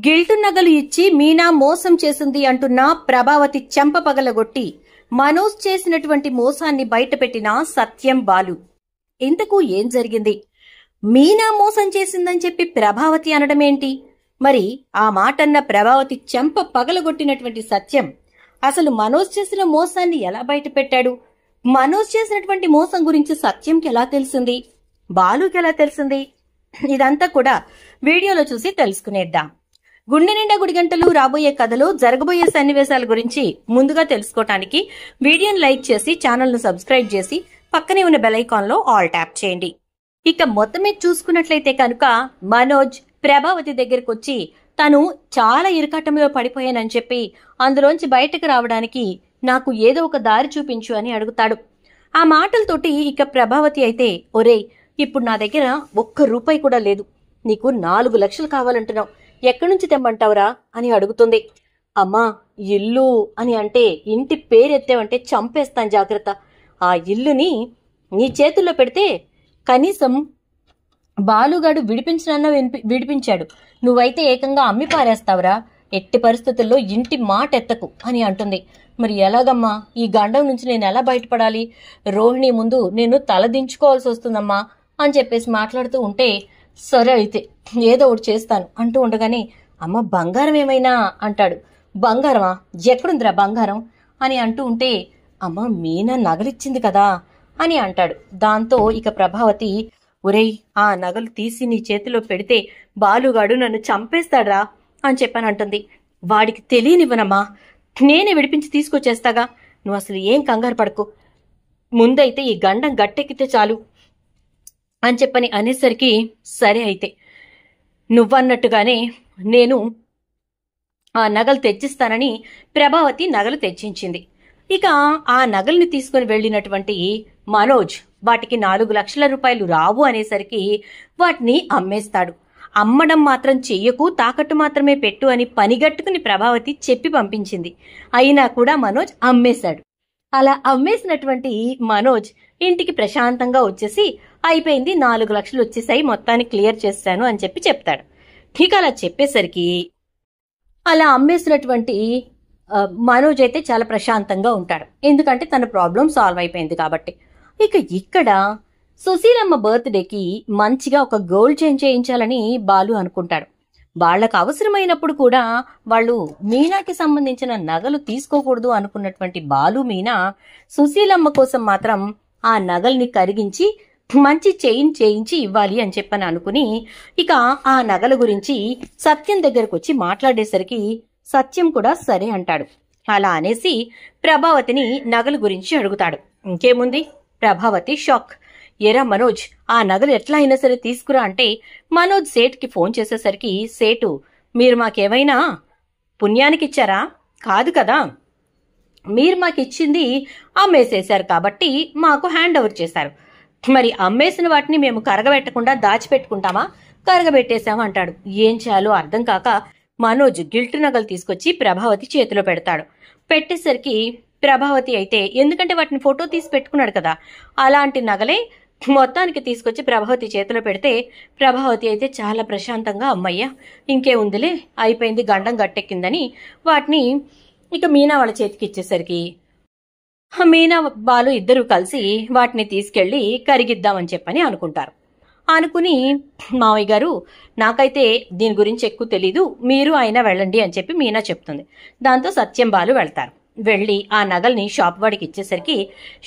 Gilt నగలు ఇచ్చి మీనా మోసం చేసింది అంటున్న ప్రభావతి చెంప పగలగొట్టి మనోజ్ చేసినటువంటి మోసాన్ని బయటపెట్టిన సత్యం బాలు. ఇంతకు ఏం జరిగింది? మీనా మోసం చేసిందని చెప్పి ప్రభావతి అనడమేంటి? మరి ఆ మాటన్న ప్రభావతి చెంప పగలగొట్టినటువంటి సత్యం అసలు మనోజ్ చేసిన మోసాన్ని ఎలా బయటపెట్టాడు? మనోజ్ చేసినటువంటి మోసం గురించి సత్యంకి ఎలా తెలిసింది? బాలుకి ఎలా తెలిసింది? ఇదంతా కూడా వీడియోలో చూసి తెలుసుకునేద్దాం. గుండె నిండా గుడిగంటలు రాబోయే కథలో జరగబోయే సన్నివేశాల గురించి ముందుగా తెలుసుకోవటానికి వీడియోను లైక్ చేసి ఛానల్ను సబ్స్క్రైబ్ చేసి పక్కనే ఉన్న బెల్ ఐకాన్లో ఆల్ ట్యాప్ చేయండి. ఇక మొత్తం మీద చూసుకున్నట్లయితే కనుక మనోజ్ ప్రభావతి దగ్గరకు వచ్చి తను చాలా ఇరకాటంలో పడిపోయానని చెప్పి అందులోంచి బయటకు రావడానికి నాకు ఏదో ఒక దారి చూపించు అని అడుగుతాడు. ఆ మాటలతోటి ఇక ప్రభావతి అయితే, ఒరేయ్, ఇప్పుడు నా దగ్గర ₹1 కూడా లేదు, నీకు 4 లక్షలు కావాలంటున్నావు, ఎక్కడి నుంచి తెమ్మంటావురా అని అడుగుతుంది. అమ్మా, ఇల్లు అని అంటే ఇంటి పేరెత్తావంటే చంపేస్తాను, జాగ్రత్త. ఆ ఇల్లుని నీ చేతుల్లో పెడితే కనీసం బాలుగాడు విడిపించనన్నా విడిపించాడు, నువ్వైతే ఏకంగా అమ్మి పారేస్తావురా, ఎట్టి పరిస్థితుల్లో ఇంటి మాట ఎత్తకు అని అంటుంది. మరి ఎలాగమ్మా, ఈ గండం నుంచి నేను ఎలా బయటపడాలి? రోహిణి ముందు నేను తలదించుకోవాల్సి వస్తుందమ్మా అని చెప్పేసి మాట్లాడుతూ ఉంటే, సరే అయితే ఏదో ఒకటి చేస్తాను అంటూ ఉండగానే, అమ్మ బంగారం ఏమైనా అంటాడు. బంగారమా? ఎక్కడుందిరా బంగారం అని అంటూ ఉంటే, అమ్మ మీనా నగలిచ్చింది కదా అని అంటాడు. దాంతో ఇక ప్రభావతి, ఒరేయ్, ఆ నగలు తీసి నీ చేతిలో పెడితే బాలుగాడు నన్ను చంపేస్తాడ్రా అని చెప్పానంటుంది. వాడికి తెలియనివ్వనమ్మా, నేనే విడిపించి తీసుకొచ్చేస్తాగా, నువ్వు అసలు ఏం కంగారు పడకు, ముందైతే ఈ గండం గట్టెక్కితే చాలు అని చెప్పని అనేసరికి, సరే అయితే నువ్వన్నట్టుగానే నేను ఆ నగలు తెచ్చిస్తానని ప్రభావతి నగలు తెచ్చించింది. ఇక ఆ నగల్ని తీసుకుని వెళ్ళినటువంటి మనోజ్ వాటికి 4 లక్షల రూపాయలు రావు అనేసరికి వాటిని అమ్మేస్తాడు. అమ్మడం మాత్రం చెయ్యకు, తాకట్టు మాత్రమే పెట్టు అని పనిగట్టుకుని ప్రభావతి చెప్పి పంపించింది. అయినా కూడా మనోజ్ అమ్మేశాడు. అలా అమ్మేసినటువంటి మనోజ్ ఇంటికి ప్రశాంతంగా వచ్చేసి, అయిపోయింది, 4 లక్షలు వచ్చేసాయి, మొత్తాన్ని క్లియర్ చేస్తాను అని చెప్పి చెప్తాడు. ఇక అలా చెప్పేసరికి అలా అమ్మేసినటువంటి మనోజ్ అయితే చాలా ప్రశాంతంగా ఉంటాడు, ఎందుకంటే తన ప్రాబ్లం సాల్వ్ అయిపోయింది కాబట్టి. ఇక ఇక్కడ సుశీలమ్మ బర్త్డేకి మంచిగా ఒక గోల్డ్ చైన్ చేయించాలని బాలు అనుకుంటాడు. వాళ్లకు అవసరమైనప్పుడు కూడా వాళ్ళు మీనాకి సంబంధించిన నగలు తీసుకోకూడదు అనుకున్నటువంటి బాలు మీనా సుశీలమ్మ కోసం మాత్రం ఆ నగల్ని కరిగించి మంచి చైన్ చేయించి ఇవ్వాలి అని చెప్పని అనుకుని ఇక ఆ నగల గురించి సత్యం దగ్గరకు వచ్చి మాట్లాడేసరికి సత్యం కూడా సరే అంటాడు. అలా అనేసి ప్రభావతిని నగల గురించి అడుగుతాడు. ఇంకేముంది, ప్రభావతి షాక్. ఎరా మనోజ్, ఆ నగలు ఎట్లా అయినా సరే తీసుకురా అంటే మనోజ్ సేటుకి ఫోన్ చేసేసరికి, సేటు, మీరు మాకేమైనా పుణ్యానికిచ్చారా? కాదు కదా, మీరు మాకిచ్చింది అమ్మేసేశారు కాబట్టి మాకు హ్యాండ్ ఓవర్ చేశారు. మరి అమ్మేసిన వాటిని మేము కరగబెట్టకుండా దాచిపెట్టుకుంటామా? కరగబెట్టేశాము అంటాడు. ఏం చేయాలో అర్థం కాక మనోజ్ గిల్టు నగలు తీసుకొచ్చి ప్రభావతి చేతిలో పెడతాడు. పెట్టేసరికి ప్రభావతి అయితే, ఎందుకంటే వాటిని ఫోటో తీసి పెట్టుకున్నాడు కదా, అలాంటి నగలే మొత్తానికి తీసుకొచ్చి ప్రభావతి చేతిలో పెడితే ప్రభావతి అయితే చాలా ప్రశాంతంగా, అమ్మయ్య ఇంకే ఉందిలే, అయిపోయింది, గండం గట్టెక్కిందని వాటిని ఇక మీనా వాళ్ళ చేతికి ఇచ్చేసరికి మీనా బాలు ఇద్దరు కలిసి వాటిని తీసుకెళ్లి కరిగిద్దామని చెప్పని అనుకుంటారు. అనుకుని, మావయ్య గారు, నాకైతే దీని గురించి ఎక్కువ తెలీదు, మీరు అయినా వెళ్ళండి అని చెప్పి మీనా చెప్తుంది. దాంతో సత్యం బాలు వెళ్తారు. వెళ్ళి ఆ నగల్ని షాప్ వాడికి ఇచ్చేసరికి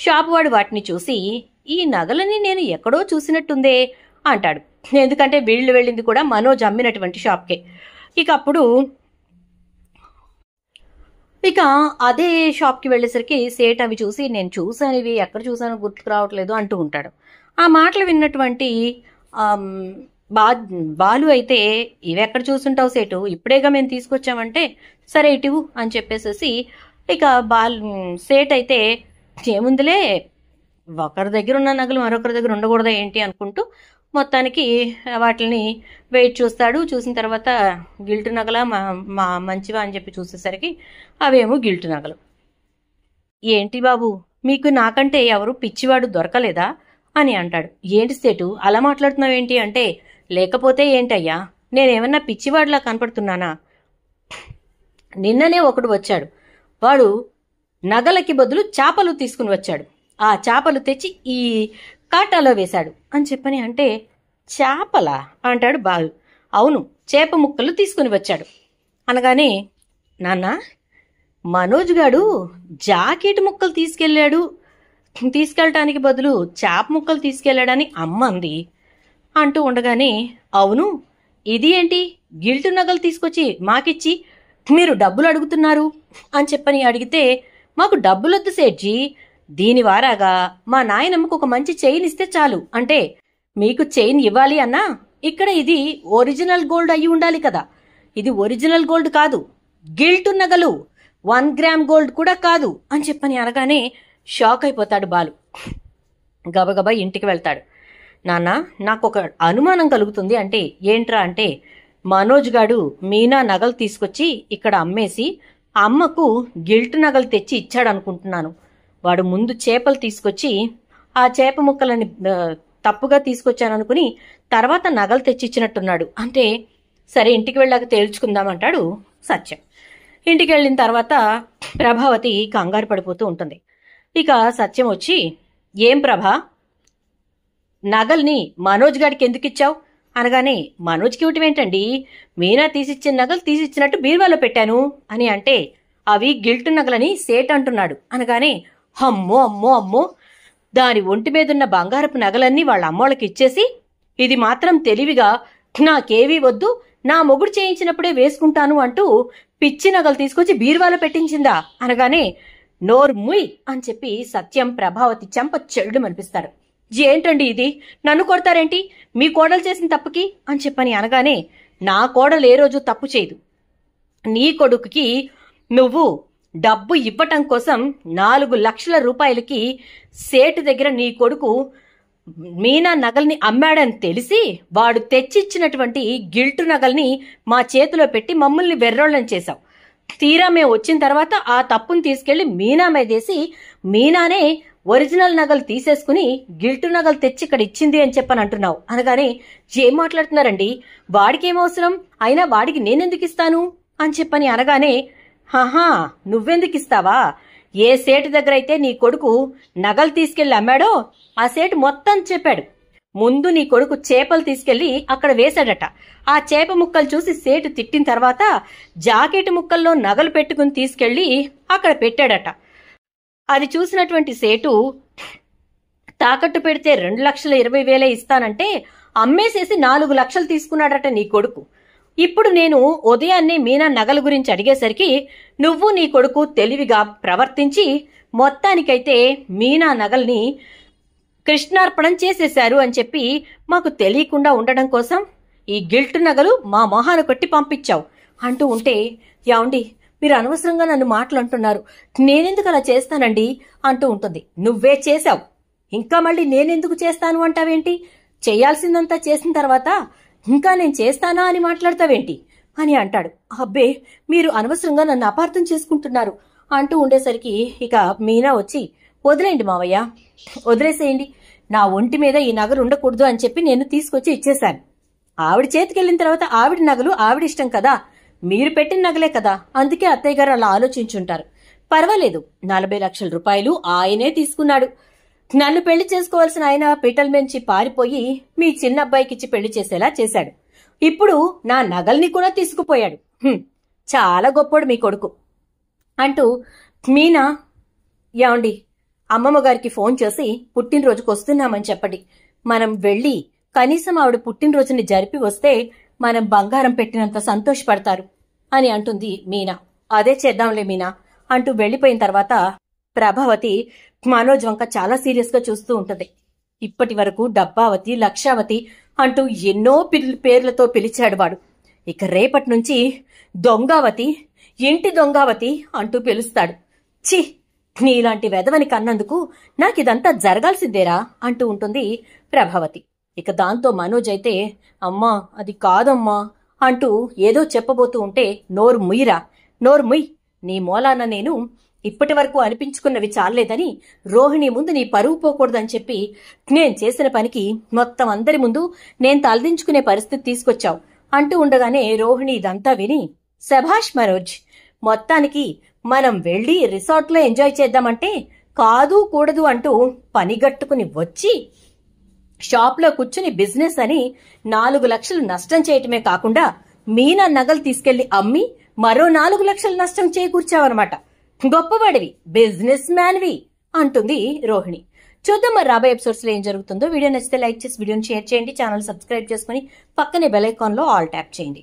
షాప్ వాడు వాటిని చూసి, ఈ నగలని నేను ఎక్కడో చూసినట్టుందే అంటాడు. ఎందుకంటే వీళ్ళు వెళ్ళింది కూడా మనోజ్ అమ్మినటువంటి షాప్కే. ఇక అప్పుడు ఇక అదే షాప్కి వెళ్ళేసరికి సేట్ అవి చూసి, నేను చూశాను, ఇవి ఎక్కడ చూసానో గుర్తుకు రావట్లేదు అంటూ ఉంటాడు. ఆ మాటలు విన్నటువంటి బాలు అయితే, ఇవెక్కడ చూసుంటావు సేటు, ఇప్పుడేగా మేము తీసుకొచ్చామంటే, సరే ఇటువు అని చెప్పేసేసి ఇక సేట్ అయితే, ఏముందిలే, ఒకరి దగ్గర ఉన్న నగలు మరొకరి దగ్గర ఉండకూడదా ఏంటి అనుకుంటూ మొత్తానికి వాటిని వెయిట్ చూస్తాడు. చూసిన తర్వాత గిల్టు నగల మంచివా అని చెప్పి చూసేసరికి అవేమో గిల్టు నగలు. ఏంటి బాబు, మీకు నాకంటే ఎవరు పిచ్చివాడు దొరకలేదా అని అంటాడు. ఏంటి సేటు అలా మాట్లాడుతున్నావేంటి అంటే, లేకపోతే ఏంటయ్యా, నేనేమన్నా పిచ్చివాడిలా కనపడుతున్నానా? నిన్ననే ఒకడు వచ్చాడు. వాడు నగలకి బదులు చేపలు తీసుకుని వచ్చాడు. ఆ చేపలు తెచ్చి ఈ కాటాలో వేశాడు అని చెప్పని అంటే, చేపలా అంటాడు బాలు. అవును, చేప ముక్కలు తీసుకుని వచ్చాడు అనగానే, నాన్న మనోజ్ గాడు జాకెట్ ముక్కలు తీసుకెళ్ళటానికి బదులు చేప ముక్కలు తీసుకెళ్ళాడని అమ్మ అంది అంటూ ఉండగానే, అవును, ఇది ఏంటి గిల్టు నగలు తీసుకొచ్చి మాకిచ్చి మీరు డబ్బులు అడుగుతున్నారు అని చెప్పని అడిగితే, మాకు డబ్బులొద్దు సేట్జీ, దీని వారాగా మా నాయనమ్మకు ఒక మంచి చైన్ ఇస్తే చాలు. అంటే మీకు చైన్ ఇవ్వాలి అన్నా ఇక్కడ ఇది ఒరిజినల్ గోల్డ్ అయి ఉండాలి కదా. ఇది ఒరిజినల్ గోల్డ్ కాదు, గిల్టు నగలు, 1 గ్రామ్ గోల్డ్ కూడా కాదు అని చెప్పని అనగానే షాక్ అయిపోతాడు బాలు. గబగబా ఇంటికి వెళ్తాడు. నాన్న, నాకు ఒక అనుమానం కలుగుతుంది. అంటే ఏంట్రా అంటే, మనోజ్ గాడు మీనా నగలు తీసుకొచ్చి ఇక్కడ అమ్మేసి అమ్మకు గిల్టు నగలు తెచ్చి ఇచ్చాడు అనుకుంటున్నాను. వాడు ముందు చేపలు తీసుకొచ్చి ఆ చేప ముక్కలని తప్పుగా తీసుకొచ్చాననుకుని తర్వాత నగలు తెచ్చిచ్చినట్టున్నాడు. అంటే సరే ఇంటికి వెళ్ళాక తేల్చుకుందామంటాడు సత్యం. ఇంటికి వెళ్ళిన తర్వాత ప్రభావతి కంగారు పడిపోతూ ఉంటుంది. ఇక సత్యం వచ్చి, ఏం ప్రభా, నగల్ని మనోజ్ గాడికి ఎందుకు ఇచ్చావు అనగానే, మనోజ్కి ఇవ్వటం ఏంటండి, మీనా తీసిచ్చిన నగలు తీసిచ్చినట్టు బీరువాలో పెట్టాను అని అంటే, అవి గిల్టు నగలని సేట్ అంటున్నాడు అనగానే, అమ్మో అమ్మో అమ్మో, దాని ఒంటి మీదున్న బంగారపు నగలన్నీ వాళ్ళ అమ్మోళ్ళకి ఇచ్చేసి ఇది మాత్రం తెలివిగా నాకేవీ వద్దు, నా మొగుడు చేయించినప్పుడే వేసుకుంటాను అంటూ పిచ్చి నగలు తీసుకొచ్చి బీరువాలో పెట్టించిందా అనగానే, నోరు ముయ్ అని చెప్పి సత్యం ప్రభావతి చెంప చెడు అనిపిస్తాడు. ఏంటండి ఇది, నన్ను కొడతారేంటి, మీ కోడలు చేసిన తప్పుకి అని చెప్పని అనగానే, నా కోడలు ఏ రోజు తప్పు చేయదు. నీ కొడుకుకి నువ్వు డబ్బు ఇవ్వటం కోసం 4 లక్షల రూపాయలకి సేటు దగ్గర నీ కొడుకు మీనా నగల్ని అమ్మాడని తెలిసి వాడు తెచ్చిచ్చినటువంటి గిల్టు నగల్ని మా చేతిలో పెట్టి మమ్మల్ని వెర్రోళ్ళని చేశావు. తీరా మేము వచ్చిన తర్వాత ఆ తప్పును తీసుకెళ్లి మీనా మీదేసి మీనానే ఒరిజినల్ నగలు తీసేసుకుని గిల్టు నగలు తెచ్చి ఇక్కడ ఇచ్చింది అని చెప్పని అంటున్నావు అనగానే, ఏం మాట్లాడుతున్నారండి, వాడికేమవసరం, అయినా వాడికి నేనెందుకు ఇస్తాను అని చెప్పని అనగానే, హాహా నువ్వెందుకు ఇస్తావా, ఏ సేటు దగ్గర అయితే నీ కొడుకు నగలు తీసుకెళ్లి అమ్మాడో ఆ సేటు మొత్తం చెప్పాడు. ముందు నీ కొడుకు చేపలు తీసుకెళ్లి అక్కడ వేశాడట. ఆ చేప ముక్కలు చూసి సేటు తిట్టిన తర్వాత జాకెట్ ముక్కల్లో నగలు పెట్టుకుని తీసుకెళ్లి అక్కడ పెట్టాడట. అది చూసినటువంటి సేటు తాకట్టు పెడితే 2,20,000 ఇస్తానంటే అమ్మేసేసి 4 లక్షలు తీసుకున్నాడట నీ కొడుకు. ఇప్పుడు నేను ఉదయాన్నే మీనా నగల గురించి అడిగేసరికి నువ్వు నీ కొడుకు తెలివిగా ప్రవర్తించి మొత్తానికైతే మీనా నగల్ని కృష్ణార్పణం చేసేశారు అని చెప్పి మాకు తెలియకుండా ఉండడం కోసం ఈ గిల్టు నగలు మా మొహాన కొట్టి పంపించావు అంటూ ఉంటే, యాండి మీరు అనవసరంగా నన్ను మాటలు అంటున్నారు, నేనెందుకు అలా చేస్తానండి అంటూ ఉంటుంది. నువ్వే చేశావు, ఇంకా మళ్ళీ నేనెందుకు చేస్తాను అంటావేంటి, చేయాల్సిందంతా చేసిన తర్వాత ఇంకా నేను చేస్తానా అని మాట్లాడతావేంటి అని అంటాడు. అబ్బే మీరు అనవసరంగా నన్ను అపార్థం చేసుకుంటున్నారు అంటూ ఉండేసరికి ఇక మీనా వచ్చి, వదిలేండి మావయ్య, వదిలేసేయండి, నా ఒంటి మీద ఈ నగలు ఉండకూడదు అని చెప్పి నేను తీసుకొచ్చి ఇచ్చేశాను. ఆవిడ చేతికెళ్ళిన తర్వాత ఆవిడ నగలు ఆవిడ ఇష్టం కదా, మీరు పెట్టిన నగలే కదా, అందుకే అత్తయ్య గారు అలా ఆలోచించుంటారు. పర్వాలేదు, 40 లక్షల రూపాయలు ఆయనే తీసుకున్నాడు. నన్ను పెళ్లి చేసుకోవాల్సిన ఆయన పీటల నుంచి పారిపోయి మీ చిన్న అబ్బాయికిచ్చి పెళ్లి చేసేలా చేశాడు. ఇప్పుడు నా నగల్ని కూడా తీసుకుపోయాడు. చాలా గొప్పోడు మీ కొడుకు అంటూ మీనా, యాండి అమ్మమ్మ గారికి ఫోన్ చేసి పుట్టినరోజుకు వస్తున్నామని చెప్పండి, మనం వెళ్ళి కనీసం ఆవిడ పుట్టినరోజుని జరిపి వస్తే మనం బంగారం పెట్టినంత సంతోషపడతారు అని అంటుంది మీనా. అదే చేద్దాంలే మీనా అంటూ వెళ్లిపోయిన తర్వాత ప్రభావతి మనోజ్ వంక చాలా సీరియస్ గా చూస్తూ ఉంటుంది. ఇప్పటి వరకు డబ్బావతి, లక్షావతి అంటూ ఎన్నో పేర్లతో పిలిచాడు వాడు. ఇక రేపటి నుంచి దొంగావతి, ఇంటి దొంగావతి అంటూ పిలుస్తాడు. ఛీ, నీలాంటి వెధవని కన్నందుకు నాకిదంతా జరగాల్సిందేరా అంటూ ఉంటుంది ప్రభావతి. ఇక దాంతో మనోజ్ అయితే, అమ్మా అది కాదమ్మా అంటూ ఏదో చెప్పబోతూ ఉంటే, నోరు ముయ్యిరా, నోరు ముయ్, నీ మూలాన నేను ఇప్పటి వరకు అనిపించుకున్నవి చాలేదని రోహిణి ముందు నీ పరువు పోకూడదని చెప్పి నేను చేసిన పనికి మొత్తం అందరి ముందు నేను తలదించుకునే పరిస్థితి తీసుకొచ్చావు. అంటూ ఉండగానే రోహిణి ఇదంతా విని, శభాష్ మనోజ్, మొత్తానికి మనం వెళ్లి రిసార్ట్లో ఎంజాయ్ చేద్దామంటే కాదు కూడదు అంటూ పనిగట్టుకుని వచ్చి షాప్లో కూర్చుని బిజినెస్ అని 4 లక్షలు నష్టం చేయటమే కాకుండా మీనా నగలు తీసుకెళ్లి అమ్మి మరో 4 లక్షలు నష్టం చేకూర్చావన్నమాట. గొప్పవాడివి, బిజినెస్ మ్యాన్వి అంటుంది రోహిణి. చూద్దాం మరి రాబోయే ఎపిసోడ్స్ లో ఏం జరుగుతుందో. వీడియో నచ్చితే లైక్ చేసి వీడియోని షేర్ చేయండి. ఛానల్ సబ్స్క్రైబ్ చేసుకుని పక్కనే బెల్ ఐకాన్ లో ఆల్ ట్యాప్ చేయండి.